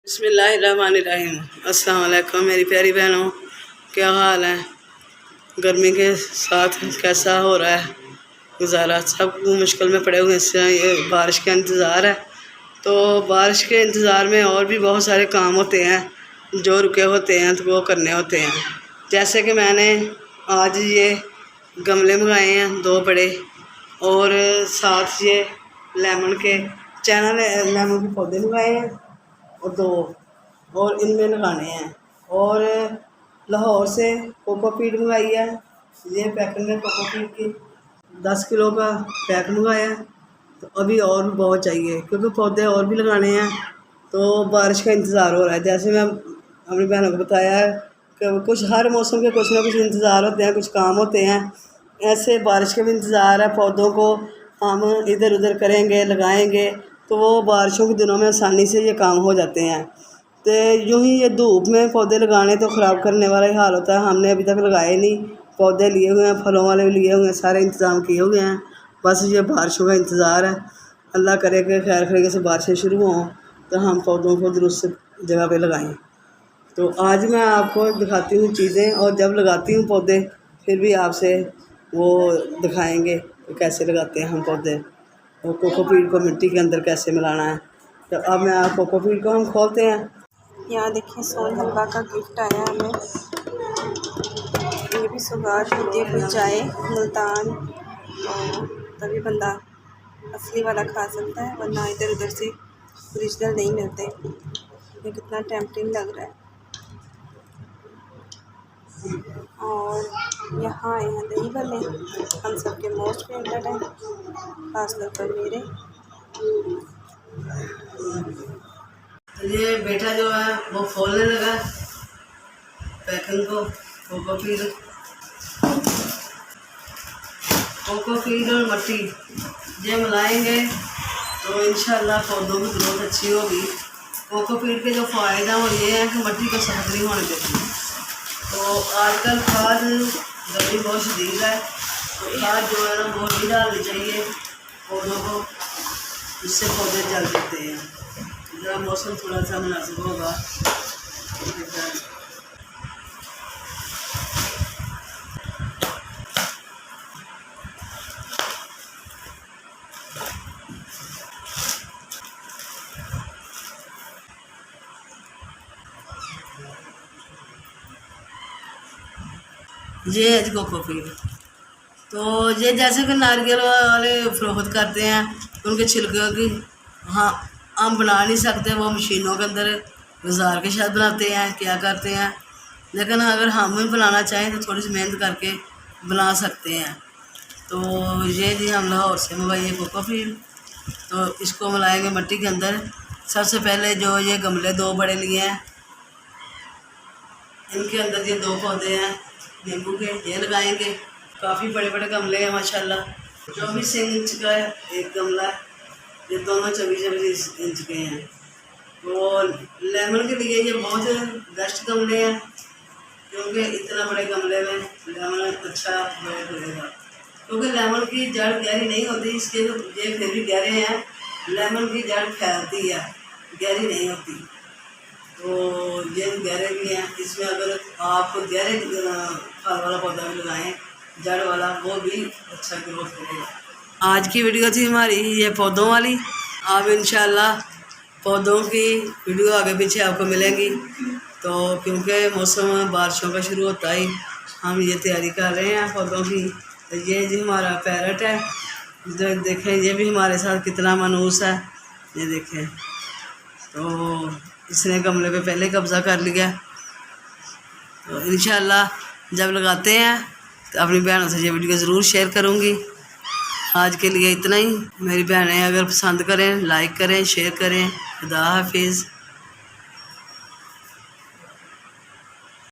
बिस्मिल्लाहिर्रहमानिर्रहीम। अस्सलाम वालेकुम मेरी प्यारी बहनों, क्या हाल है? गर्मी के साथ कैसा हो रहा है गुजारा? सब मुश्किल में पड़े हुए हैं। ये बारिश का इंतज़ार है, तो बारिश के इंतज़ार में और भी बहुत सारे काम होते हैं जो रुके होते हैं, तो वो करने होते हैं। जैसे कि मैंने आज ये गमले मंगाए हैं 2 बड़े, और साथ ये लेमन के लेमन के पौधे मंगाए हैं और 2, और इनमें लगाने हैं। और लाहौर से कोकोपीट मंगाई है, ये पैकिंग है कोकोपीट की, 10 किलो का पैक मंगाया है। तो अभी और भी बहुत चाहिए क्योंकि पौधे और भी लगाने हैं, तो बारिश का इंतज़ार हो रहा है। जैसे मैं अपनी बहनों को बताया है कि कुछ हर मौसम के कुछ ना कुछ इंतज़ार होते हैं, कुछ काम होते हैं। ऐसे बारिश का भी इंतज़ार है। पौधों को हम इधर उधर करेंगे, लगाएंगे, तो वो बारिशों के दिनों में आसानी से ये काम हो जाते हैं। तो यूँ ही ये धूप में पौधे लगाने तो ख़राब करने वाला ही हाल होता है। हमने अभी तक लगाए नहीं, पौधे लिए हुए हैं, फलों वाले भी लिए हुए हैं, सारे इंतज़ाम किए हुए हैं। बस ये बारिशों का इंतज़ार है। अल्लाह करे कि खैर खैरियत से बारिशें शुरू हों तो हम पौधों को दुरुस्त जगह पे लगाएं। तो आज मैं आपको दिखाती हूँ चीज़ें, और जब लगाती हूँ पौधे फिर भी आपसे वो दिखाएंगे कि कैसे लगाते हैं हम पौधे, और कोकोपीट को मिट्टी के अंदर कैसे मिलाना है। तो अब मैं आप कोकोपीट को हम खोलते हैं। यहाँ देखिए सोन हलवा का गिफ्ट आया हमें। ये भी सौगात होती है, कुछ चाय मुल्तान, तो तभी बंदा असली वाला खा सकता है, वरना इधर उधर से ओरिजिनल नहीं मिलते। ये कितना टेम्पटिंग लग रहा है। और यहाँ आए हैं दही भल्ले, हम सबके मोस्ट फेवरेट हैं, खासतौर पर मेरे। ये बेटा जो है वो खोलने लगा पैकिंग को। कोकोपीट और मट्टी ये मिलाएंगे तो इंशाल्लाह पौधों की ग्रोथ अच्छी होगी। कोकोपीट के जो फ़ायदा वो ये है कि मट्टी को सख्त नहीं होने देती। तो आजकल खाद गर्मी बहुत शदीद है, तो खाद जो है ना वो नहीं डालनी चाहिए पौधों को, इससे पौधे जल देते हैं। ज़रा मौसम थोड़ा सा मुनासिब होगा। ये है कोकोपीट। तो ये जैसे कि नारियल वाले फ़रोख्त करते हैं, उनके छिलके की हाँ हम बना नहीं सकते, वो मशीनों के अंदर गुजार के शायद बनाते हैं, क्या करते हैं। लेकिन अगर हम भी बनाना चाहें तो थोड़ी सी मेहनत करके बना सकते हैं। तो ये जी हम लाहौर से मंगाइए कोकोपीट, तो इसको मिलाएंगे मिट्टी के अंदर। सबसे पहले जो ये गमले 2 बड़े लिए हैं, इनके अंदर ये 2 पौधे हैं नींबू के, ये लगाएंगे। काफ़ी बड़े बड़े गमले हैं माशाल्लाह। 24 इंच का एक गमला है, ये दोनों 24 इंच के हैं। तो लेमन के लिए ये बहुत बेस्ट गमले हैं, क्योंकि इतना बड़े गमले में लेमन अच्छा ग्रो करेगा। क्योंकि लेमन की जड़ गहरी नहीं होती, इसके ये फिर भी गहरे हैं। लेमन की जड़ फैलती है, गहरी नहीं होती। तो ये गहरे भी हैं। इसमें अगर आप गहरे फल वाला पौधा भी लगाएं, जड़ वाला, वो भी अच्छा ग्रोथ करेगा। आज की वीडियो थी हमारी ये पौधों वाली। अब इंशाल्लाह पौधों की वीडियो आगे पीछे आपको मिलेंगी। तो क्योंकि मौसम बारिशों का शुरू होता ही हम ये तैयारी कर रहे हैं पौधों की। तो ये जी हमारा पैरट है, जो देखें ये भी हमारे साथ कितना मनूस है, ये देखें। तो इसने गमले पे पहले कब्ज़ा कर लिया। तो इंशाल्लाह जब लगाते हैं तो अपनी बहनों से ये वीडियो ज़रूर शेयर करूँगी। आज के लिए इतना ही। मेरी बहनें अगर पसंद करें, लाइक करें, शेयर करें। खुदा हाफिज़।